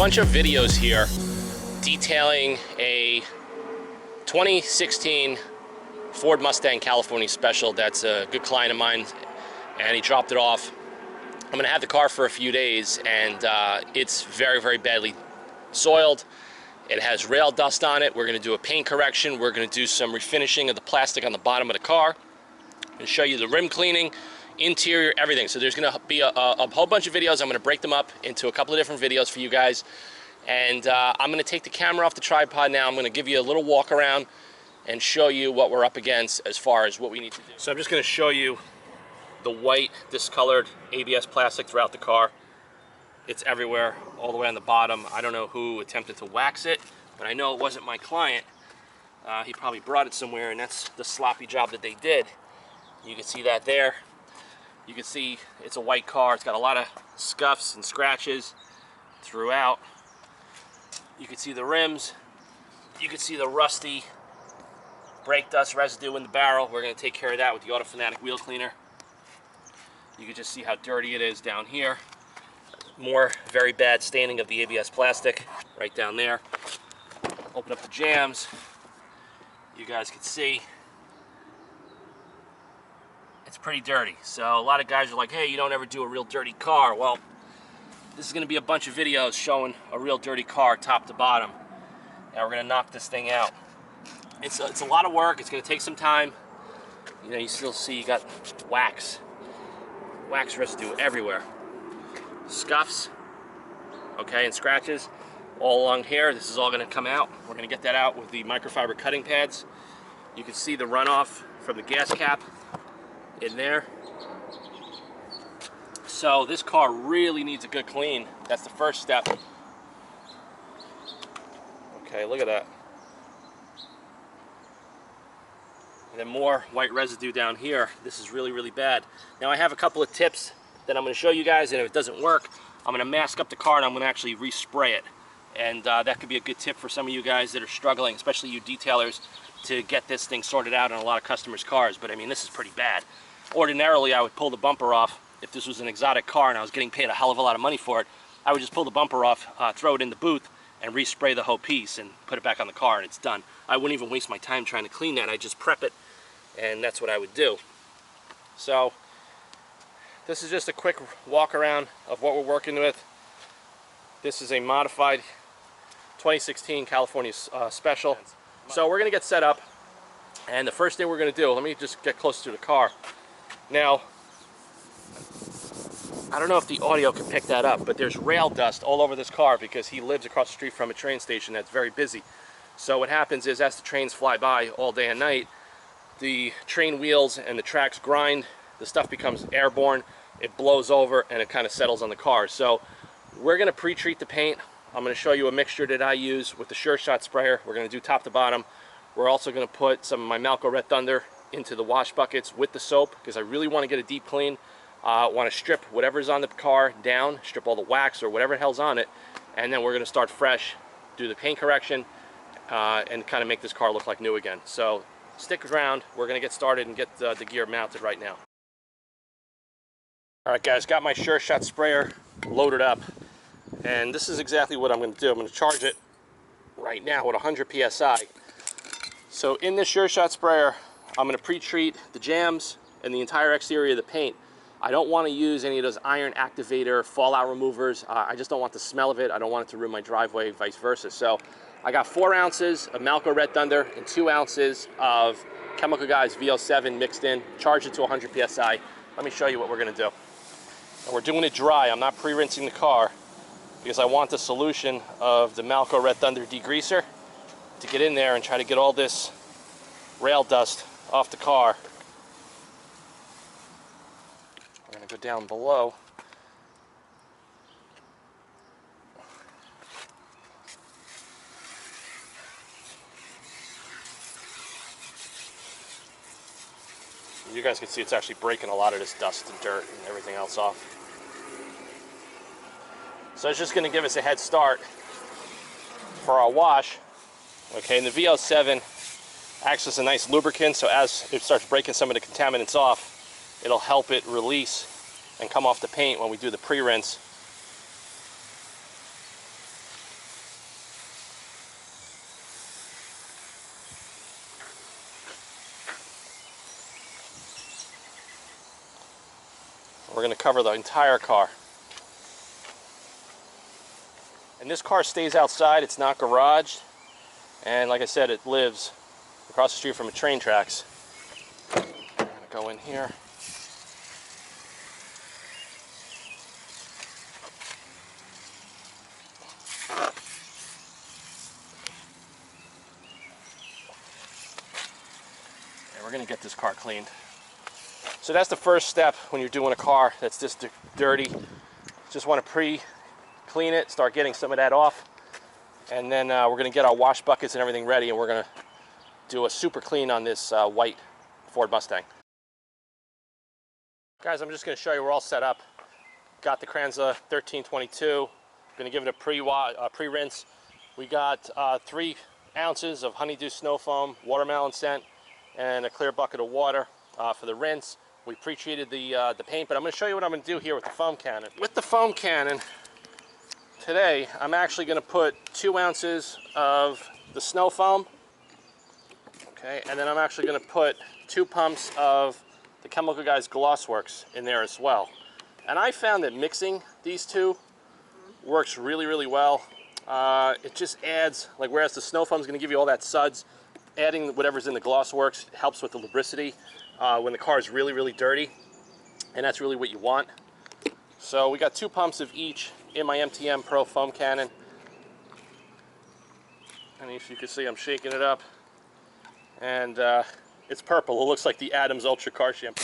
bunch of videos here detailing a 2016 Ford Mustang California Special. That's a good client of mine, and he dropped it off. I'm gonna have the car for a few days, and it's very, very badly soiled. It has rail dust on it. We're gonna do a paint correction. We're gonna do some refinishing of the plastic on the bottom of the car and show you the rim cleaning, interior, everything. So there's gonna be a whole bunch of videos. I'm gonna break them up into a couple of different videos for you guys. And I'm gonna take the camera off the tripod now. I'm gonna give you a little walk around and show you what we're up against as far as what we need to do. So I'm just gonna show you the white discolored ABS plastic throughout the car. It's everywhere, all the way on the bottom. I don't know who attempted to wax it, but I know it wasn't my client. He probably brought it somewhere, and that's the sloppy job that they did. You can see that there. You can see it's a white car. It's got a lot of scuffs and scratches throughout. You can see the rims. You can see the rusty brake dust residue in the barrel. We're going to take care of that with the autofanatic wheel cleaner. You can just see how dirty it is down here. More very bad staining of the ABS plastic right down there. Open up the jams. You guys can see it's pretty dirty. So a lot of guys are like, hey, you don't ever do a real dirty car. Well, this is going to be a bunch of videos showing a real dirty car top to bottom. Now we're going to knock this thing out. It's a lot of work. It's going to take some time. You know, you still see you got wax residue everywhere. Scuffs, okay, and scratches all along here. This is all going to come out. We're going to get that out with the microfiber cutting pads. You can see the runoff from the gas cap in there. So this car really needs a good clean. That's the first step. Okay, look at that. And then more white residue down here. This is really, really bad. Now I have a couple of tips that I'm going to show you guys, and if it doesn't work, I'm going to mask up the car and I'm going to actually respray it. And that could be a good tip for some of you guys that are struggling, especially you detailers, to get this thing sorted out on a lot of customers' cars. But I mean, this is pretty bad. Ordinarily, I would pull the bumper off. If this was an exotic car and I was getting paid a hell of a lot of money for it, I would just pull the bumper off, throw it in the booth, and respray the whole piece and put it back on the car, and it's done. I wouldn't even waste my time trying to clean that. I'd just prep it, and that's what I would do. So this is just a quick walk around of what we're working with. This is a modified 2016 California Special. So we're going to get set up, and the first thing we're going to do, let me just get close to the car. Now, I don't know if the audio can pick that up, but there's rail dust all over this car because he lives across the street from a train station that's very busy. So what happens is, as the trains fly by all day and night, the train wheels and the tracks grind, the stuff becomes airborne, it blows over, and it kind of settles on the car. So we're going to pre-treat the paint. I'm going to show you a mixture that I use with the Sure Shot sprayer. We're going to do top to bottom. We're also going to put some of my Malco Red Thunder into the wash buckets with the soap because I really want to get a deep clean. I want to strip whatever's on the car down, strip all the wax or whatever hell's on it, and then we're going to start fresh, do the paint correction, and kind of make this car look like new again. So stick around. We're going to get started and get the gear mounted right now. All right, guys, got my Sure Shot sprayer loaded up, and this is exactly what I'm going to do. I'm going to charge it right now with 100 psi. So in this Sure Shot sprayer, I'm going to pre-treat the jams and the entire exterior of the paint. I don't want to use any of those iron activator fallout removers. I just don't want the smell of it. I don't want it to ruin my driveway, vice versa. So I got 4 ounces of Malco Red Thunder and 2 ounces of Chemical Guys VO7 mixed in. Charge it to 100 psi. Let me show you what we're going to do. And we're doing it dry. I'm not pre-rinsing the car because I want the solution of the Malco Red Thunder degreaser to get in there and try to get all this rail dust off the car. I'm going to go down below. You guys can see it's actually breaking a lot of this dust and dirt and everything else off. So it's just going to give us a head start for our wash. Okay, and the VO7 acts as a nice lubricant, so as it starts breaking some of the contaminants off, it'll help it release and come off the paint when we do the pre-rinse. We're going to cover the entire car. And this car stays outside, it's not garaged. And like I said, it lives across the street from the train tracks. I'm going to go in here. And we're going to get this car cleaned. So that's the first step when you're doing a car that's just dirty. Just want to pre-clean it, start getting some of that off. And then we're going to get our wash buckets and everything ready, and we're going to do a super clean on this white Ford Mustang. Guys, I'm just going to show you we're all set up. Got the Kranza 1322. Going to give it a pre-rinse. We got 3 ounces of honeydew snow foam, watermelon scent, and a clear bucket of water for the rinse. We pre-treated the paint, but I'm going to show you what I'm going to do here with the foam cannon. With the foam cannon, today, I'm actually going to put 2 ounces of the snow foam, okay, and then I'm actually going to put 2 pumps of the Chemical Guys Glossworks in there as well. And I found that mixing these two works really, really well. It just adds, like, whereas the snow foam is going to give you all that suds, adding whatever's in the Glossworks helps with the lubricity when the car is really, really dirty, and that's really what you want. So we got 2 pumps of each in my MTM Pro foam cannon. And if you can see, I'm shaking it up. And it's purple. It looks like the Adams Ultra Car Shampoo.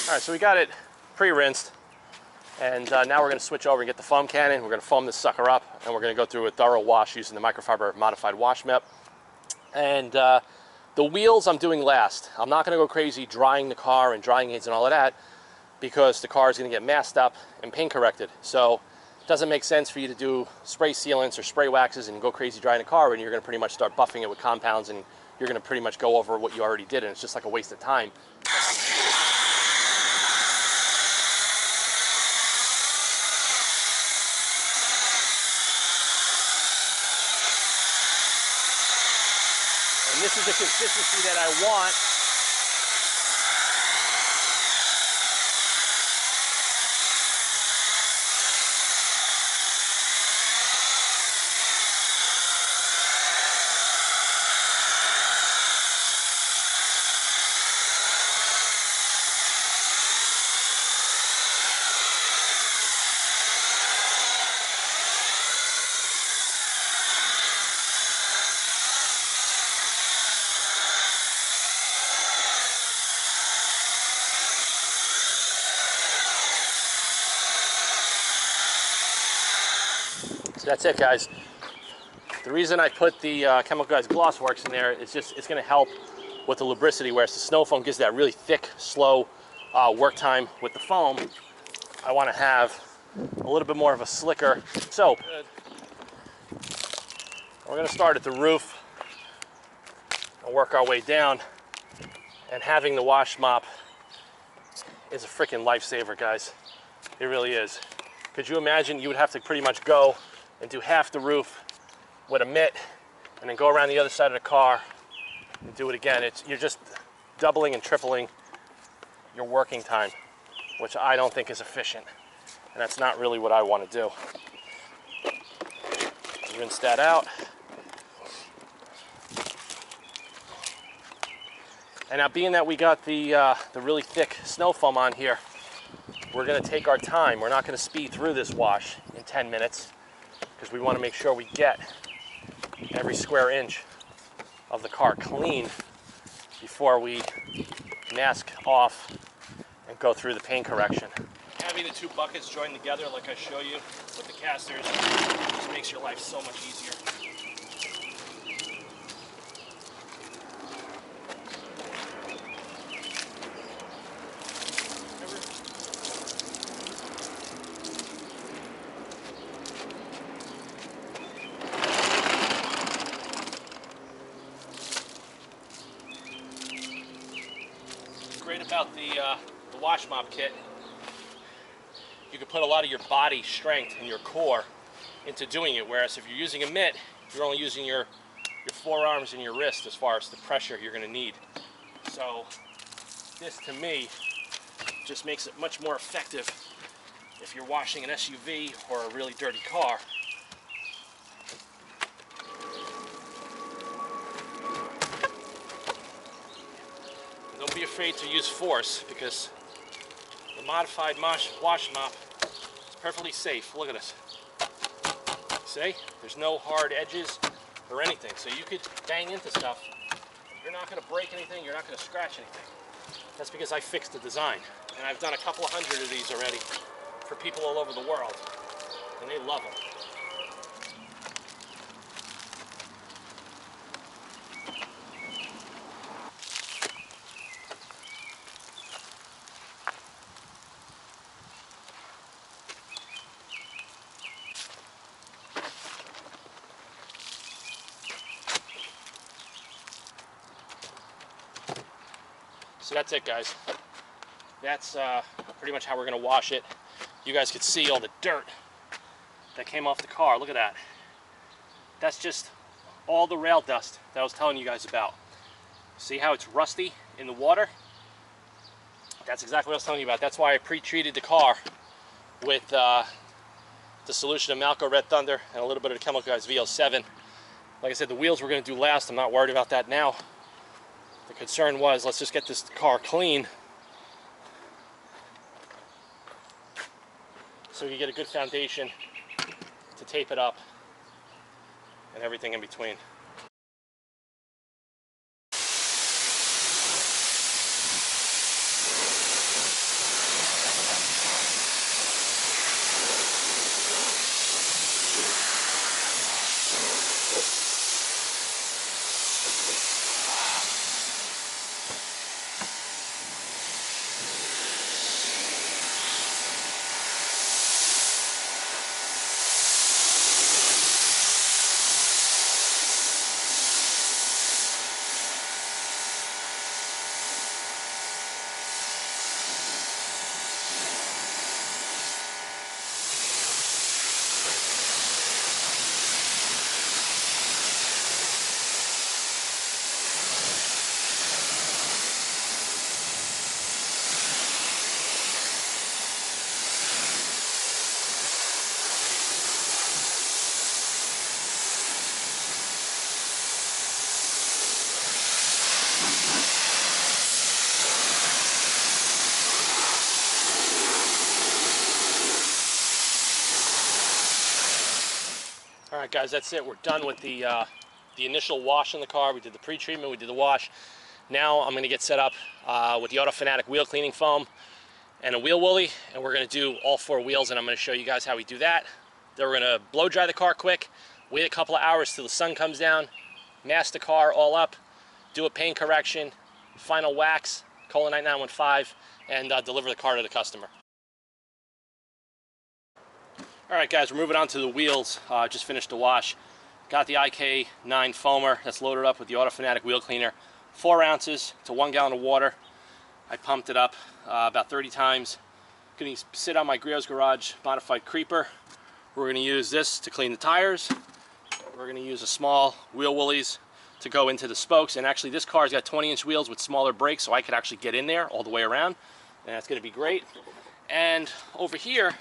All right, so we got it pre-rinsed, and now we're going to switch over and get the foam cannon. We're going to foam this sucker up, and we're going to go through a thorough wash using the microfiber modified wash mitt. And the wheels I'm doing last. I'm not going to go crazy drying the car and drying aids and all of that, because the car is going to get masked up and paint corrected. So it doesn't make sense for you to do spray sealants or spray waxes and go crazy drying the car when you're going to pretty much start buffing it with compounds, and you're going to pretty much go over what you already did, and it's just like a waste of time. And this is the consistency that I want. So that's it, guys. The reason I put the Chemical Guys Glossworks in there is just it's going to help with the lubricity, whereas the snow foam gives that really thick, slow work time. With the foam, I want to have a little bit more of a slicker soap. We're going to start at the roof and work our way down, and having the wash mop is a freaking lifesaver, guys. It really is. Could you imagine you would have to pretty much go and do half the roof with a mitt, and then go around the other side of the car and do it again? You're just doubling and tripling your working time, which I don't think is efficient, and that's not really what I want to do. Rinse that out. And now, being that we got the really thick snow foam on here, we're going to take our time. We're not going to speed through this wash in 10 minutes, because we want to make sure we get every square inch of the car clean before we mask off and go through the paint correction. Having the 2 buckets joined together, like I show you with the casters, just makes your life so much easier. about the wash mop kit, you can put a lot of your body strength and your core into doing it, whereas if you're using a mitt, you're only using your forearms and your wrist as far as the pressure you're going to need. So this, to me, just makes it much more effective if you're washing an SUV or a really dirty car. And don't be afraid to use force, because the modified wash mop is perfectly safe. Look at this. See? There's no hard edges or anything, so you could bang into stuff. You're not going to break anything, you're not going to scratch anything. That's because I fixed the design. And I've done a couple of hundred of these already for people all over the world, and they love them. So that's it, guys. That's pretty much how we're going to wash it. You guys could see all the dirt that came off the car. Look at that. That's just all the rail dust that I was telling you guys about. See how it's rusty in the water? That's exactly what I was telling you about. That's why I pre-treated the car with the solution of Malco Red Thunder and a little bit of the Chemical Guys VO7. Like I said, the wheels we're going to do last. I'm not worried about that now. The concern was, let's just get this car clean so we can get a good foundation to tape it up and everything in between. Alright guys, that's it. We're done with the initial wash in the car. We did the pre-treatment, we did the wash. Now I'm going to get set up with the autofanatic wheel cleaning foam and a wheel woolly, and we're going to do all 4 wheels, and I'm going to show you guys how we do that. Then we're going to blow dry the car quick, wait a couple of hours till the sun comes down, mask the car all up, do a paint correction, final wax, Cola 9915, and deliver the car to the customer. Alright guys, we're moving on to the wheels. Just finished the wash. Got the IK9 foamer that's loaded up with the autofanatic wheel cleaner. 4 ounces to 1 gallon of water. I pumped it up about 30 times. Going to sit on my Griot's Garage modified creeper. We're going to use this to clean the tires. We're going to use a small wheel woolies to go into the spokes. And actually this car's got 20-inch wheels with smaller brakes, so I could actually get in there all the way around. And that's going to be great. And over here,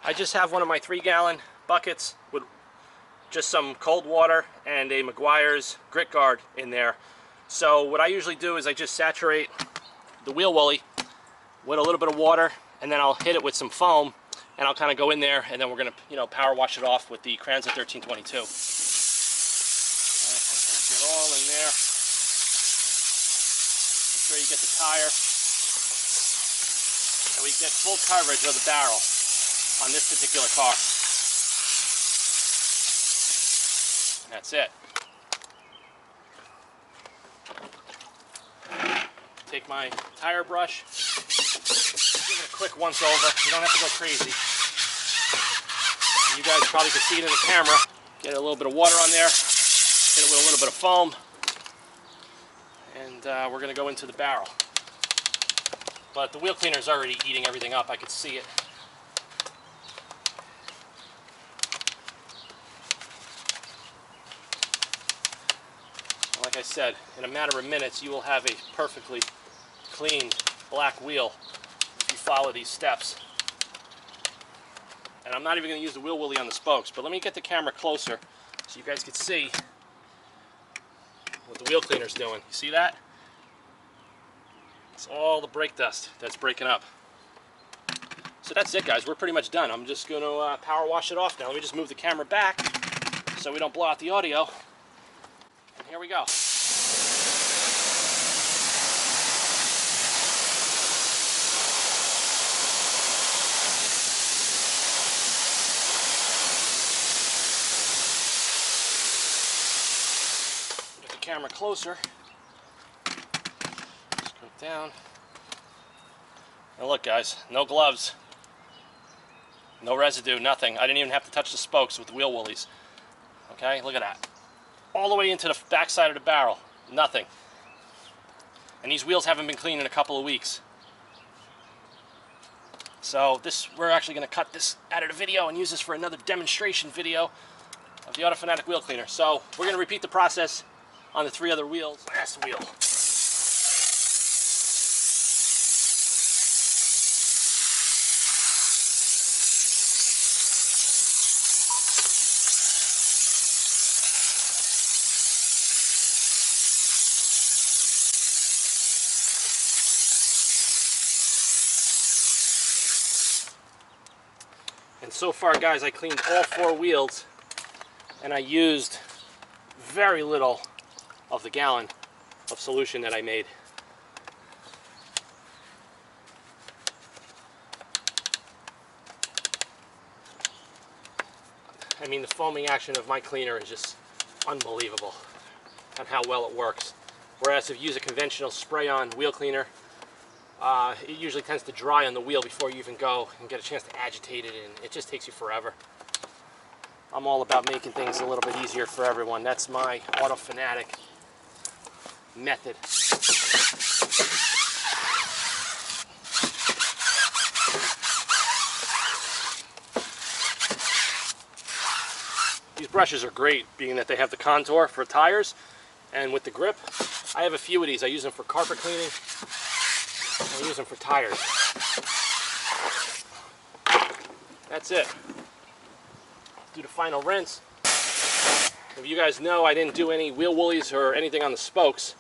I just have one of my 3-gallon buckets with just some cold water and a Meguiar's grit guard in there. So what I usually do is I just saturate the wheel woolly with a little bit of water, and then I'll hit it with some foam, and I'll kind of go in there, and then we're going to, power wash it off with the Kranza 1322. Get all in there. Make sure you get the tire, and we get full coverage of the barrel on this particular car. And that's it. Take my tire brush, give it a quick once over. You don't have to go crazy. You guys probably can see it in the camera. Get a little bit of water on there, hit it with a little bit of foam, and we're going to go into the barrel. But the wheel cleaner is already eating everything up. I could see it. And like I said, in a matter of minutes, you will have a perfectly cleaned black wheel if you follow these steps. And I'm not even going to use the wheel willy on the spokes, but let me get the camera closer so you guys can see what the wheel cleaner's doing. You see that? It's all the brake dust that's breaking up. So that's it, guys. We're pretty much done. I'm just going to power wash it off now. Let me just move the camera back so we don't blow out the audio. And here we go. Get the camera closer. Scoop down. And look, guys, no gloves. No residue, nothing. I didn't even have to touch the spokes with the wheel woolies. Okay, look at that. All the way into the back side of the barrel. Nothing. And these wheels haven't been cleaned in a couple of weeks. So we're actually going to cut this out of the video and use this for another demonstration video of the Autofanatic wheel cleaner. So we're going to repeat the process on the 3 other wheels. Last wheel. And so far, guys, I cleaned all 4 wheels, and I used very little of the gallon of solution that I made. I mean, the foaming action of my cleaner is just unbelievable on how well it works. Whereas if you use a conventional spray-on wheel cleaner, it usually tends to dry on the wheel before you even go and get a chance to agitate it, and it just takes you forever. I'm all about making things a little bit easier for everyone. That's my autofanatic method. These brushes are great, being that they have the contour for tires, and with the grip, I have a few of these. I use them for carpet cleaning. I use them for tires. That's it. Do the final rinse. If you guys know, I didn't do any wheel woolies or anything on the spokes.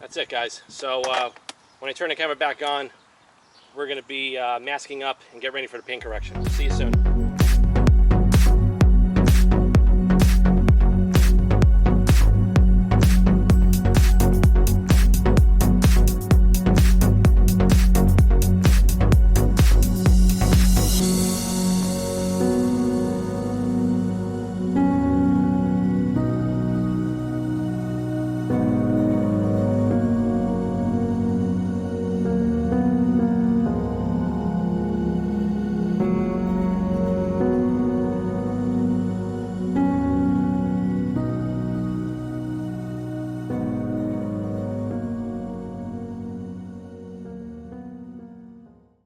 That's it, guys. So when I turn the camera back on, we're going to be masking up and get ready for the paint correction. See you soon.